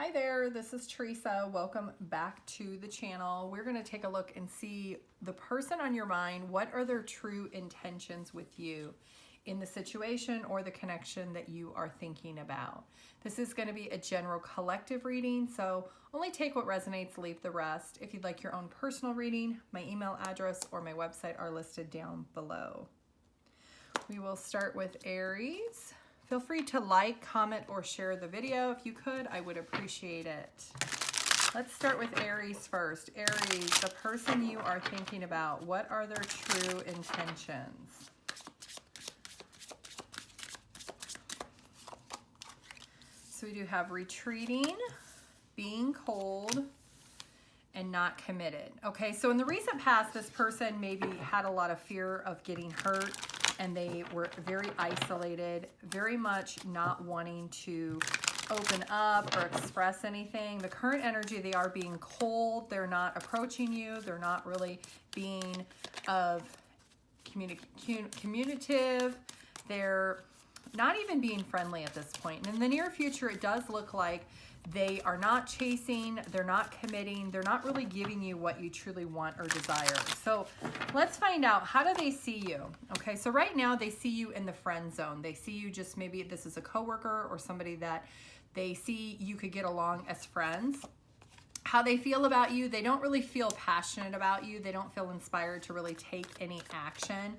Hi there, this is Teresa. Welcome back to the channel. We're going to take a look and see the person on your mind. What are their true intentions with you in the situation or the connection that you are thinking about? This is going to be a general collective reading, so only take what resonates, leave the rest. If you'd like your own personal reading, my email address or my website are listed down below. We will start with Aries. Feel free to like, comment, or share the video. If you could, I would appreciate it. Let's start with Aries first. Aries, the person you are thinking about, what are their true intentions? So we do have retreating, being cold, and not committed. Okay, so in the recent past, this person maybe had a lot of fear of getting hurt, and they were very isolated, very much not wanting to open up or express anything. The current energy, they are being cold. They're not approaching you. They're not really being of communicative. They're not even being friendly at this point. And in the near future, it does look like they are not chasing, they're not committing, they're not really giving you what you truly want or desire. So let's find out, how do they see you? Okay, so right now they see you in the friend zone. They see you just, maybe this is a coworker or somebody that they see you could get along as friends. How they feel about you, they don't really feel passionate about you. They don't feel inspired to really take any action.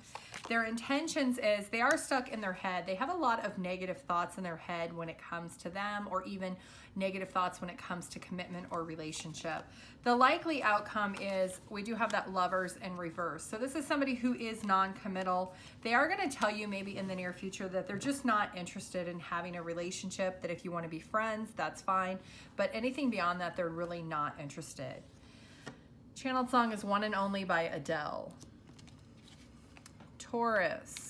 Their intentions is they are stuck in their head. They have a lot of negative thoughts in their head when it comes to them, or even negative thoughts when it comes to commitment or relationship. The likely outcome is we do have that Lovers in reverse. So this is somebody who is non-committal. They are going to tell you maybe in the near future that they're just not interested in having a relationship, that if you want to be friends, that's fine. But anything beyond that, they're really not interested. Channeled song is One and Only by Adele. Taurus.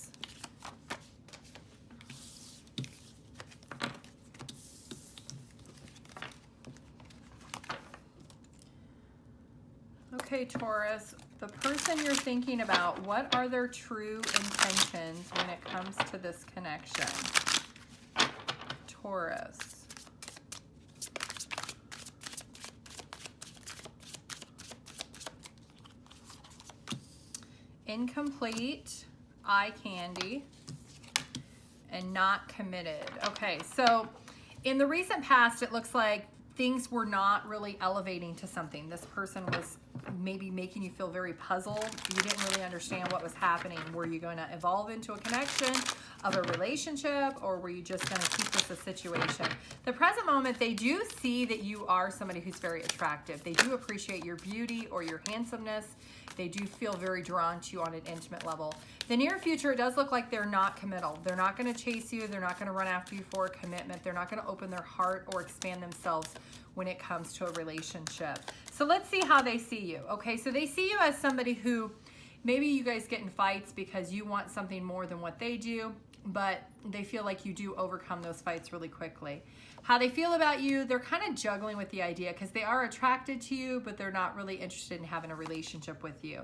Okay, Taurus, the person you're thinking about, what are their true intentions when it comes to this connection? Taurus. Incomplete, eye candy, and not committed. Okay, so in the recent past, it looks like things were not really elevating to something. This person was maybe making you feel very puzzled. You didn't really understand what was happening. Were you going to evolve into a connection of a relationship, or were you just going to keep this a situation? The present moment, they do see that you are somebody who's very attractive. They do appreciate your beauty or your handsomeness. They do feel very drawn to you on an intimate level. The near future, it does look like they're not committal. They're not going to chase you. They're not going to run after you for a commitment. They're not going to open their heart or expand themselves when it comes to a relationship. So let's see how they see you. Okay, so they see you as somebody who, maybe you guys get in fights because you want something more than what they do, but they feel like you do overcome those fights really quickly. How they feel about you, they're kind of juggling with the idea because they are attracted to you, but they're not really interested in having a relationship with you.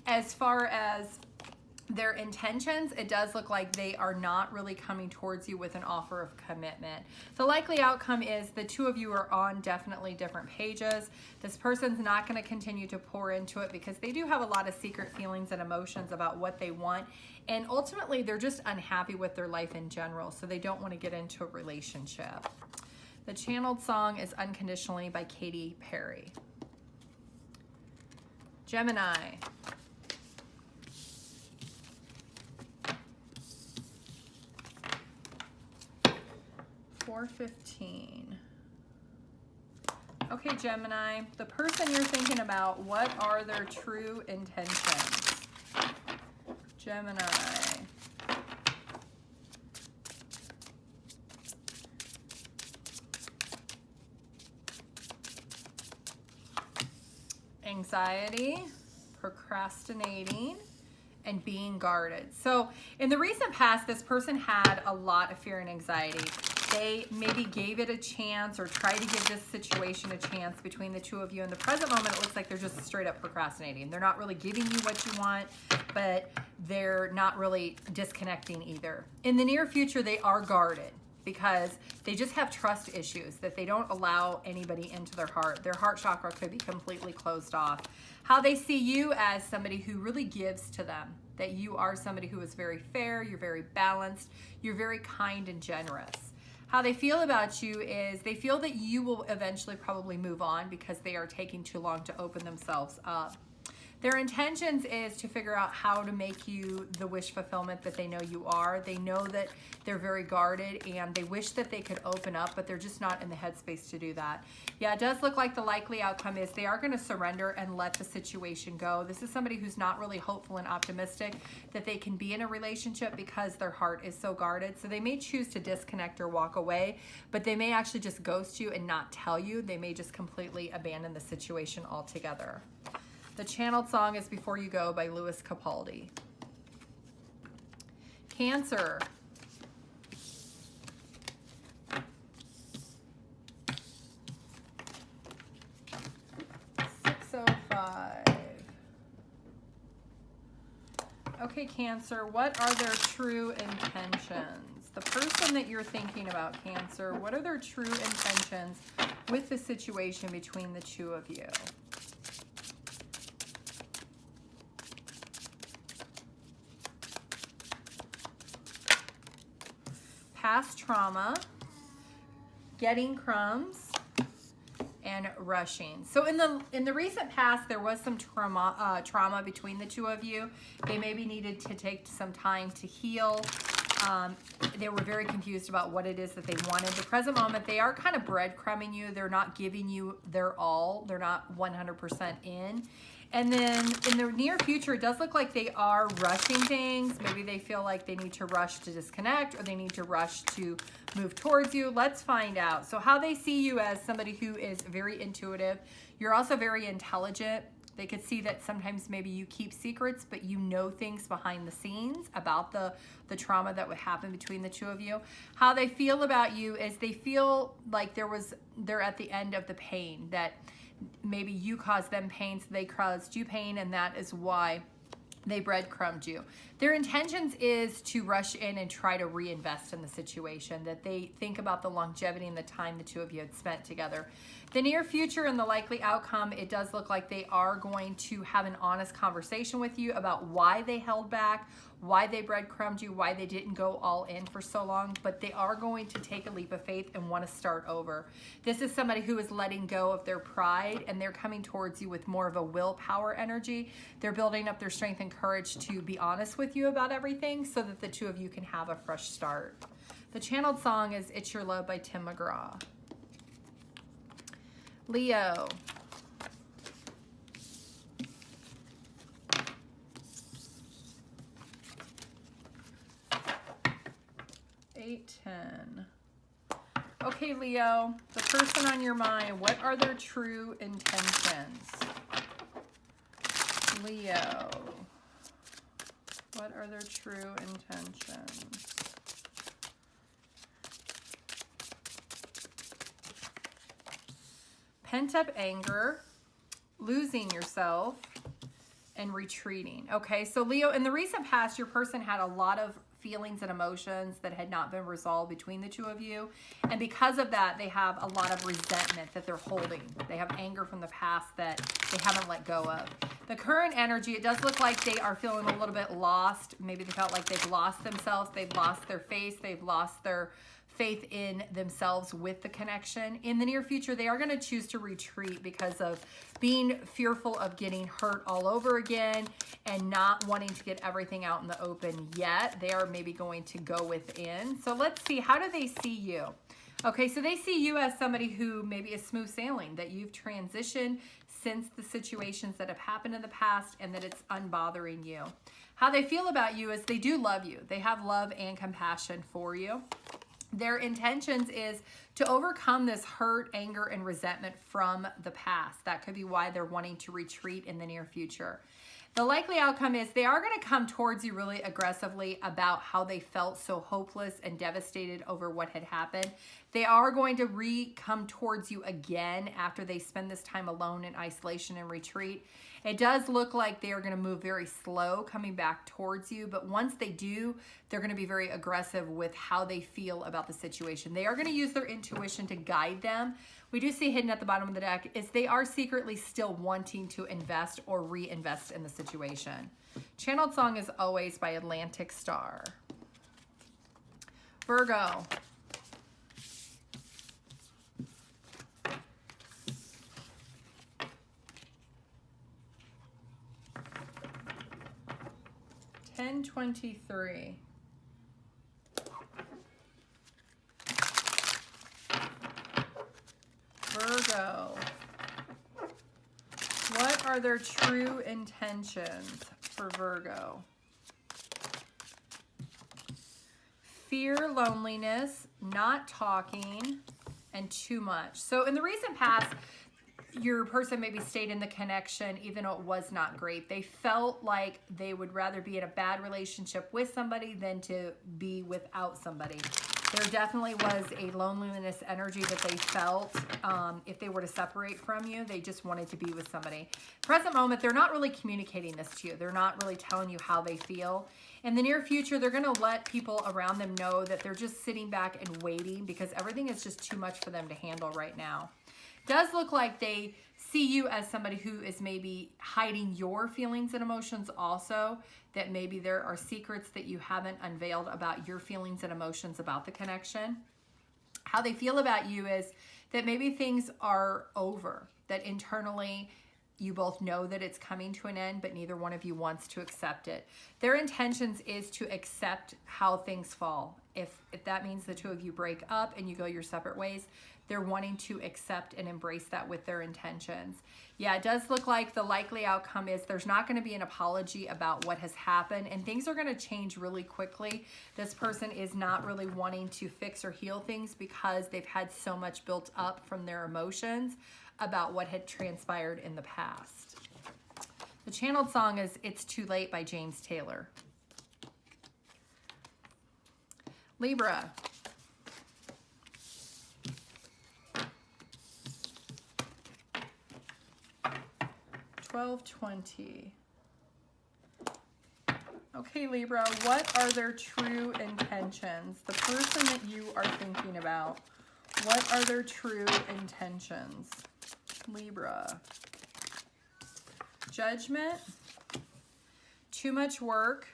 As far as their intentions, it does look like they are not really coming towards you with an offer of commitment. The likely outcome is the two of you are on definitely different pages. This person's not going to continue to pour into it because they do have a lot of secret feelings and emotions about what they want. And ultimately, they're just unhappy with their life in general, so they don't want to get into a relationship. The channeled song is Unconditionally by Katy Perry. Gemini. $4.15. Okay, Gemini, the person you're thinking about, what are their true intentions? Gemini. Anxiety, procrastinating, and being guarded. So in the recent past, this person had a lot of fear and anxiety. They maybe gave it a chance or tried to give this situation a chance between the two of you. In the present moment, it looks like they're just straight up procrastinating. They're not really giving you what you want, but they're not really disconnecting either. In the near future, they are guarded. because they just have trust issues, that they don't allow anybody into their heart. Their heart chakra could be completely closed off. How they see you as somebody who really gives to them, that you are somebody who is very fair, you're very balanced, you're very kind and generous. How they feel about you is they feel that you will eventually probably move on because they are taking too long to open themselves up. Their intentions is to figure out how to make you the wish fulfillment that they know you are. They know that they're very guarded and they wish that they could open up, but they're just not in the headspace to do that. Yeah, it does look like the likely outcome is they are going to surrender and let the situation go. This is somebody who's not really hopeful and optimistic that they can be in a relationship because their heart is so guarded. So they may choose to disconnect or walk away, but they may actually just ghost you and not tell you. They may just completely abandon the situation altogether. The channeled song is Before You Go by Louis Capaldi. Cancer. Okay, Cancer, what are their true intentions? The person that you're thinking about, Cancer, what are their true intentions with the situation between the two of you? Past trauma, getting crumbs, and rushing. So in the recent past, there was some trauma between the two of you. They maybe needed to take some time to heal. They were very confused about what it is that they wanted. The present moment, they are kind of breadcrumbing you. They're not giving you their all. They're not 100% in. And then in the near future, it does look like they are rushing things. Maybe they feel like they need to rush to disconnect or they need to rush to move towards you. Let's find out. So how they see you as somebody who is very intuitive. You're also very intelligent. They could see that sometimes maybe you keep secrets, but you know things behind the scenes about the trauma that would happen between the two of you. How they feel about you is they feel like they're at the end of the pain, that maybe you caused them pain, so they caused you pain, and that is why they breadcrumbed you. Their intentions is to rush in and try to reinvest in the situation, that they think about the longevity and the time the two of you had spent together. The near future and the likely outcome, it does look like they are going to have an honest conversation with you about why they held back, why they breadcrumbed you, why they didn't go all in for so long, but they are going to take a leap of faith and want to start over. This is somebody who is letting go of their pride and they're coming towards you with more of a willpower energy. They're building up their strength and courage to be honest with you about everything so that the two of you can have a fresh start. The channeled song is It's Your Love by Tim McGraw. Leo. Eight, 10. Okay, Leo, the person on your mind, what are their true intentions? Leo, what are their true intentions? Pent-up anger, losing yourself, and retreating. Okay, so Leo, in the recent past, your person had a lot of feelings and emotions that had not been resolved between the two of you. And because of that, they have a lot of resentment that they're holding. They have anger from the past that they haven't let go of. The current energy, it does look like they are feeling a little bit lost. Maybe they felt like they've lost themselves. They've lost their face. They've lost their faith in themselves with the connection. In the near future, they are going to choose to retreat because of being fearful of getting hurt all over again and not wanting to get everything out in the open yet. They are maybe going to go within. So let's see, how do they see you? Okay, so they see you as somebody who maybe is smooth sailing, that you've transitioned since the situations that have happened in the past and that it's unbothering you. How they feel about you is they do love you. They have love and compassion for you. Their intentions is to overcome this hurt, anger, and resentment from the past. That could be why they're wanting to retreat in the near future. The likely outcome is they are going to come towards you really aggressively about how they felt so hopeless and devastated over what had happened. They are going to come towards you again after they spend this time alone in isolation and retreat. It does look like they are going to move very slow coming back towards you, but once they do, they're going to be very aggressive with how they feel about the situation. They are going to use their intuition to guide them. We do see hidden at the bottom of the deck is they are secretly still wanting to invest or reinvest in the situation. Channeled song is Always by Atlantic Star. Virgo. $10.23. Virgo. What are their true intentions for Virgo? Fear, loneliness, not talking, and too much. So in the recent past, your person maybe stayed in the connection even though it was not great. They felt like they would rather be in a bad relationship with somebody than to be without somebody. There definitely was a loneliness energy that they felt if they were to separate from you. They just wanted to be with somebody. Present moment, they're not really communicating this to you. They're not really telling you how they feel. In the near future, they're going to let people around them know that they're just sitting back and waiting because everything is just too much for them to handle right now. Does look like they see you as somebody who is maybe hiding your feelings and emotions also, that maybe there are secrets that you haven't unveiled about your feelings and emotions about the connection. How they feel about you is that maybe things are over, that internally you both know that it's coming to an end, but neither one of you wants to accept it. Their intentions is to accept how things fall. If that means the two of you break up and you go your separate ways, they're wanting to accept and embrace that with their intentions. Yeah, it does look like the likely outcome is there's not going to be an apology about what has happened, and things are going to change really quickly. This person is not really wanting to fix or heal things because they've had so much built up from their emotions about what had transpired in the past. The channeled song is It's Too Late by James Taylor. Libra. $12.20. Okay, Libra, what are their true intentions? The person that you are thinking about, what are their true intentions? Libra. Judgment, too much work,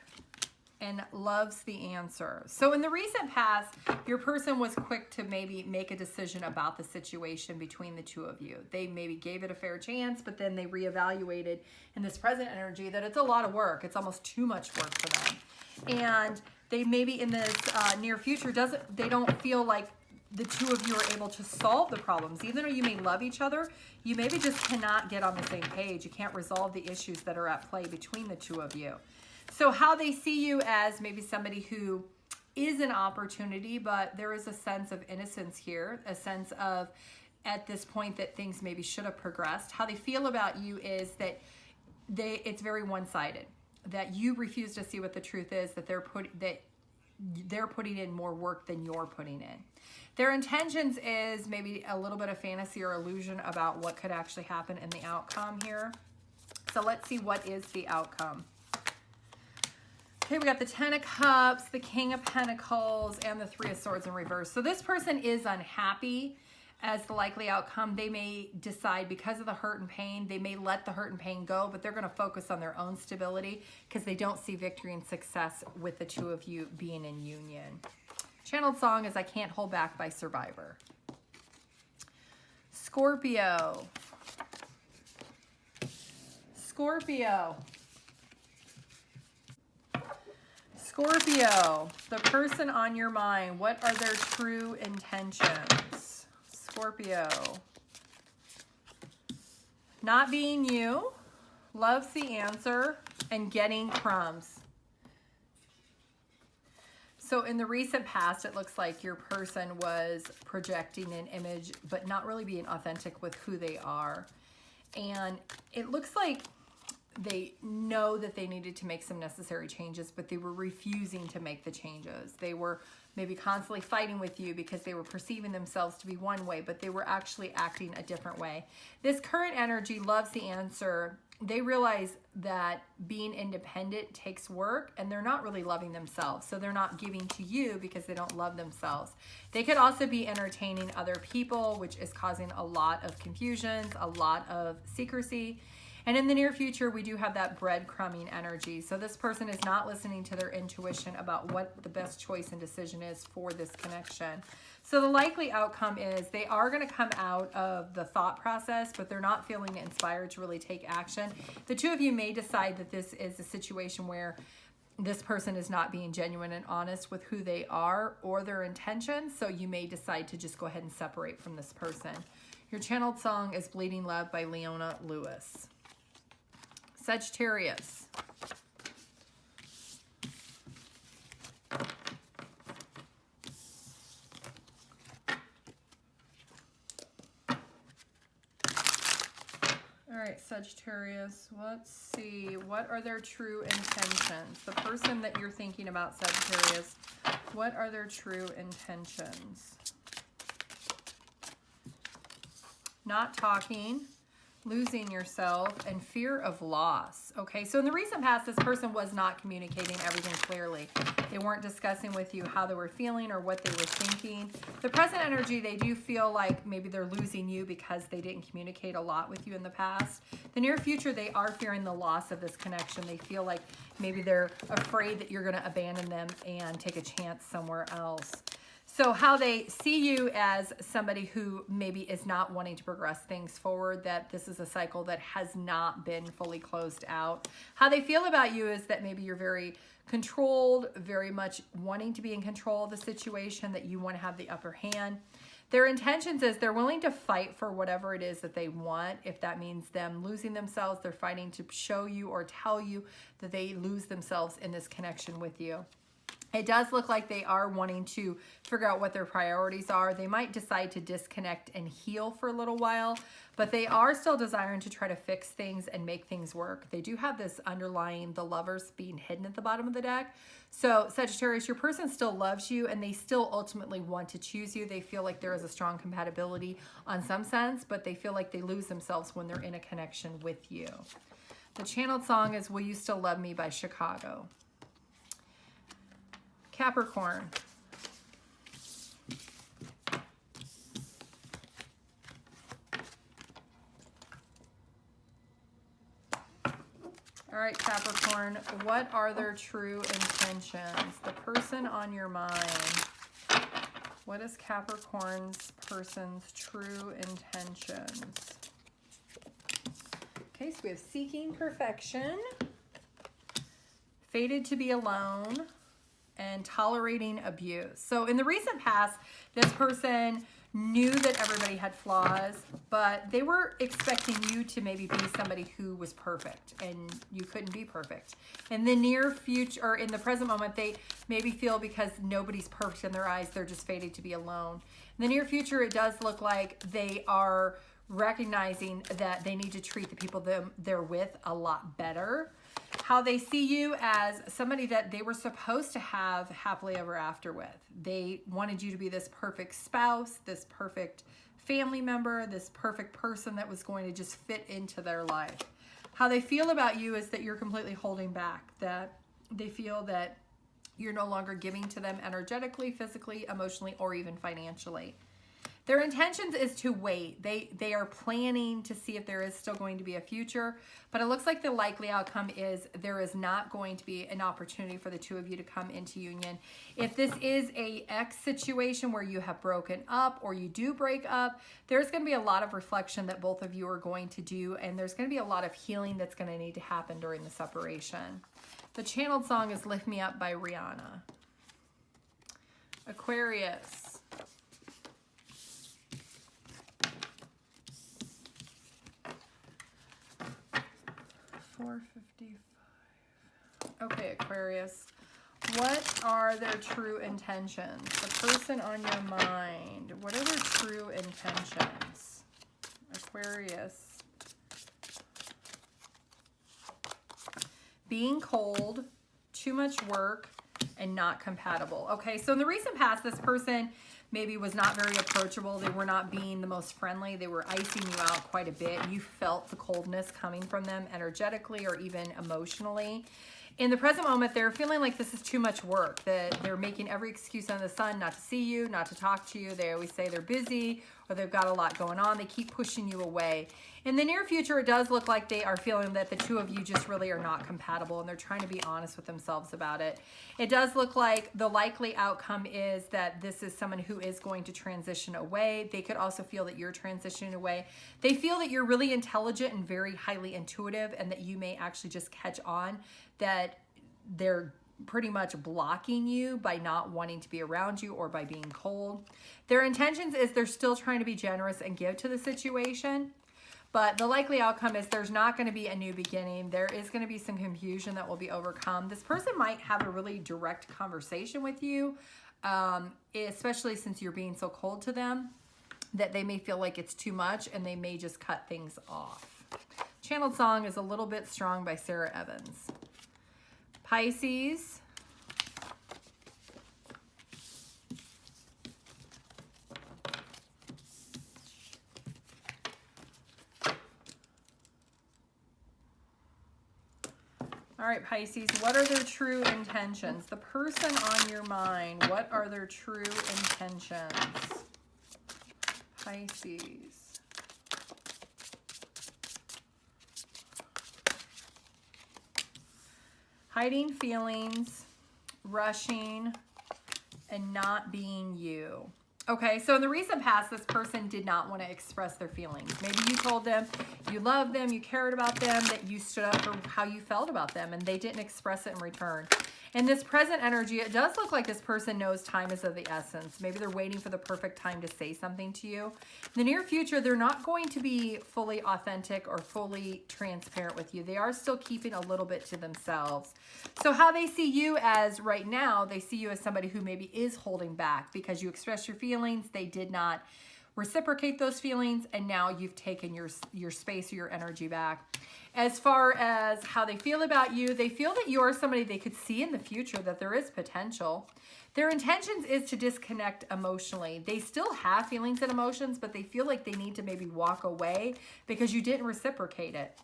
and loves the answer. So in the recent past, your person was quick to maybe make a decision about the situation between the two of you. They maybe gave it a fair chance, but then they reevaluated in this present energy that it's a lot of work. It's almost too much work for them. And they maybe in this near future, they don't feel like the two of you are able to solve the problems. Even though you may love each other, you maybe just cannot get on the same page. You can't resolve the issues that are at play between the two of you. So how they see you as maybe somebody who is an opportunity, but there is a sense of innocence here, a sense of at this point that things maybe should have progressed. How they feel about you is that it's very one-sided, that you refuse to see what the truth is, that they're putting in more work than you're putting in. Their intentions is maybe a little bit of fantasy or illusion about what could actually happen in the outcome here. So let's see what is the outcome. Okay, we got the Ten of Cups, the King of Pentacles, and the Three of Swords in reverse. So this person is unhappy as the likely outcome. They may decide because of the hurt and pain, they may let the hurt and pain go, but they're going to focus on their own stability because they don't see victory and success with the two of you being in union. Channeled song is I Can't Hold Back by Survivor. Scorpio. Scorpio. Scorpio, the person on your mind, what are their true intentions? Scorpio. Not being you, loves the answer, and getting crumbs. So in the recent past, it looks like your person was projecting an image, but not really being authentic with who they are. And it looks like they know that they needed to make some necessary changes, but they were refusing to make the changes. They were maybe constantly fighting with you because they were perceiving themselves to be one way, but they were actually acting a different way. This current energy loves the answer. They realize that being independent takes work, and they're not really loving themselves. So they're not giving to you because they don't love themselves. They could also be entertaining other people, which is causing a lot of confusions, a lot of secrecy. And in the near future, we do have that breadcrumbing energy. So this person is not listening to their intuition about what the best choice and decision is for this connection. So the likely outcome is they are going to come out of the thought process, but they're not feeling inspired to really take action. The two of you may decide that this is a situation where this person is not being genuine and honest with who they are or their intentions. So you may decide to just go ahead and separate from this person. Your channeled song is Bleeding Love by Leona Lewis. Sagittarius. All right, Sagittarius, let's see. What are their true intentions? The person that you're thinking about, Sagittarius, what are their true intentions? Not talking, losing yourself, and fear of loss. Okay, so in the recent past, this person was not communicating everything clearly. They weren't discussing with you how they were feeling or what they were thinking. The present energy, they do feel like maybe they're losing you because they didn't communicate a lot with you in the past. The near future, they are fearing the loss of this connection. They feel like maybe they're afraid that you're going to abandon them and take a chance somewhere else. So how they see you as somebody who maybe is not wanting to progress things forward, that this is a cycle that has not been fully closed out. How they feel about you is that maybe you're very controlled, very much wanting to be in control of the situation, that you want to have the upper hand. Their intentions is they're willing to fight for whatever it is that they want. If that means them losing themselves, they're fighting to show you or tell you that they lose themselves in this connection with you. It does look like they are wanting to figure out what their priorities are. They might decide to disconnect and heal for a little while, but they are still desiring to try to fix things and make things work. They do have this underlying, the Lovers being hidden at the bottom of the deck. So Sagittarius, your person still loves you and they still ultimately want to choose you. They feel like there is a strong compatibility on some sense, but they feel like they lose themselves when they're in a connection with you. The channeled song is Will You Still Love Me by Chicago. Capricorn. All right, Capricorn, what are their true intentions? The person on your mind. What is Capricorn's person's true intentions? Okay, so we have seeking perfection, fated to be alone, and tolerating abuse. So in the recent past, this person knew that everybody had flaws, but they were expecting you to maybe be somebody who was perfect, and you couldn't be perfect. In the near future, or in the present moment, they maybe feel because nobody's perfect in their eyes, they're just fated to be alone. In the near future, it does look like they are recognizing that they need to treat the people they're with a lot better. How they see you as somebody that they were supposed to have happily ever after with. They wanted you to be this perfect spouse, this perfect family member, this perfect person that was going to just fit into their life. How they feel about you is that you're completely holding back, that they feel that you're no longer giving to them energetically, physically, emotionally, or even financially. Their intentions is to wait. They are planning to see if there is still going to be a future, but it looks like the likely outcome is there is not going to be an opportunity for the two of you to come into union. If this is a ex situation where you have broken up or you do break up, there's going to be a lot of reflection that both of you are going to do, and there's going to be a lot of healing that's going to need to happen during the separation. The channeled song is Lift Me Up by Rihanna. Aquarius. $4.55. Okay, Aquarius. What are their true intentions? The person on your mind. What are their true intentions? Aquarius. Being cold, too much work, and not compatible. Okay, so in the recent past, this person maybe was not very approachable. They were not being the most friendly. They were icing you out quite a bit. You felt the coldness coming from them energetically or even emotionally. In the present moment, they're feeling like this is too much work, that they're making every excuse under the sun not to see you, not to talk to you. They always say they're busy or they've got a lot going on. They keep pushing you away. In the near future, it does look like they are feeling that the two of you just really are not compatible, and they're trying to be honest with themselves about it. It does look like the likely outcome is that this is someone who is going to transition away. They could also feel that you're transitioning away. They feel that you're really intelligent and very highly intuitive, and that you may actually just catch on that they're pretty much blocking you by not wanting to be around you or by being cold. Their intentions is they're still trying to be generous and give to the situation, but the likely outcome is there's not going to be a new beginning. There is going to be some confusion that will be overcome. This person might have a really direct conversation with you, especially since you're being so cold to them, that they may feel like it's too much and they may just cut things off. Channeled song is A Little Bit Strong by Sarah Evans. Pisces. All right, Pisces, what are their true intentions? The person on your mind, what are their true intentions? Pisces. Hiding feelings, rushing, and not being you. Okay, so in the recent past, this person did not want to express their feelings. Maybe you told them you loved them, you cared about them, that you stood up for how you felt about them, and they didn't express it in return. In this present energy, it does look like this person knows time is of the essence. Maybe they're waiting for the perfect time to say something to you. In the near future, they're not going to be fully authentic or fully transparent with you. They are still keeping a little bit to themselves. So how they see you as right now, they see you as somebody who maybe is holding back because you expressed your feelings. They did not reciprocate those feelings, and now you've taken your space or your energy back. As far as how they feel about you, they feel that you are somebody they could see in the future, that there is potential. Their intentions is to disconnect emotionally. They still have feelings and emotions, but they feel like they need to maybe walk away because you didn't reciprocate it.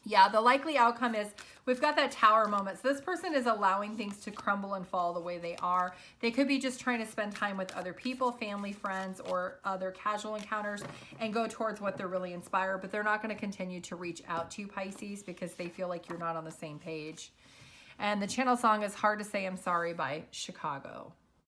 Yeah, the likely outcome is we've got that tower moment. So this person is allowing things to crumble and fall the way they are. They could be just trying to spend time with other people, family, friends, or other casual encounters and go towards what they're really inspired. But they're not going to continue to reach out to you, Pisces, because they feel like you're not on the same page. And the channel song is Hard to Say I'm Sorry by Chicago.